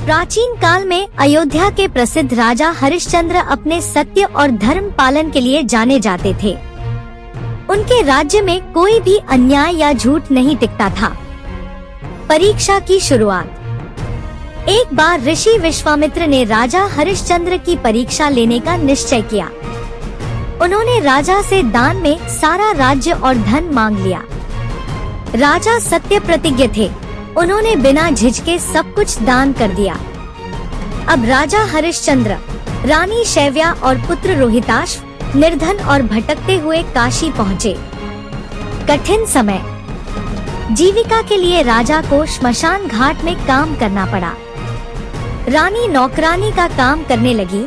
प्राचीन काल में अयोध्या के प्रसिद्ध राजा हरिश्चंद्र अपने सत्य और धर्म पालन के लिए जाने जाते थे। उनके राज्य में कोई भी अन्याय या झूठ नहीं टिकता था। परीक्षा की शुरुआत। एक बार ऋषि विश्वामित्र ने राजा हरिश्चंद्र की परीक्षा लेने का निश्चय किया। उन्होंने राजा से दान में सारा राज्य और धन मांग लिया। राजा सत्य प्रतिज्ञ थे। उन्होंने बिना झिझके सब कुछ दान कर दिया। अब राजा हरिश्चंद्र, रानी शैव्या और पुत्र रोहिताश्व निर्धन और भटकते हुए काशी पहुँचे। कठिन समय। जीविका के लिए राजा को श्मशान घाट में काम करना पड़ा। रानी नौकरानी का काम करने लगी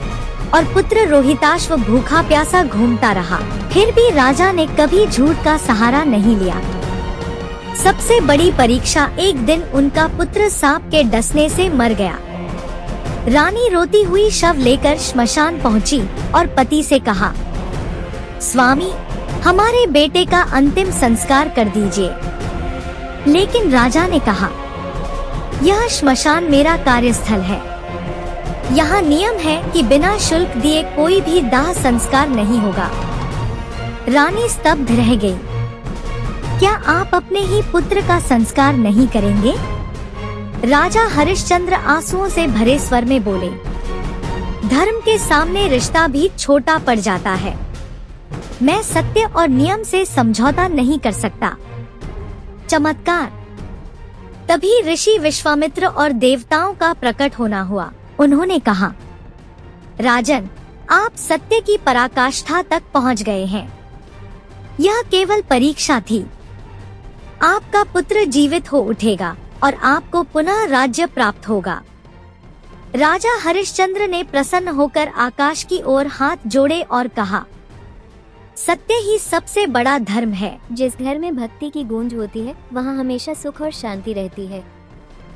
और पुत्र रोहिताश्व भूखा प्यासा घूमता रहा। फिर भी राजा ने कभी झूठ का सहारा नहीं लिया। सबसे बड़ी परीक्षा, एक दिन उनका पुत्र सांप के डसने से मर गया। रानी रोती हुई शव लेकर श्मशान पहुंची और पति से कहा, स्वामी, हमारे बेटे का अंतिम संस्कार कर दीजिए। लेकिन राजा ने कहा, यह श्मशान मेरा कार्यस्थल है। यहाँ नियम है कि बिना शुल्क दिए कोई भी दाह संस्कार नहीं होगा। रानी स्तब्ध रह गई। क्या आप अपने ही पुत्र का संस्कार नहीं करेंगे? राजा हरिश्चंद्र आंसुओं से भरे स्वर में बोले, धर्म के सामने रिश्ता भी छोटा पड़ जाता है। मैं सत्य और नियम से समझौता नहीं कर सकता। चमत्कार। तभी ऋषि विश्वामित्र और देवताओं का प्रकट होना हुआ। उन्होंने कहा, राजन, आप सत्य की पराकाष्ठा तक पहुंच गए हैं। यह केवल परीक्षा थी। आपका पुत्र जीवित हो उठेगा और आपको पुनः राज्य प्राप्त होगा। राजा हरिश्चंद्र ने प्रसन्न होकर आकाश की ओर हाथ जोड़े और कहा, सत्य ही सबसे बड़ा धर्म है। जिस घर में भक्ति की गूंज होती है, वहाँ हमेशा सुख और शांति रहती है।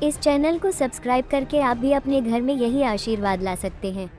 इस चैनल को सब्सक्राइब करके आप भी अपने घर में यही आशीर्वाद ला सकते हैं।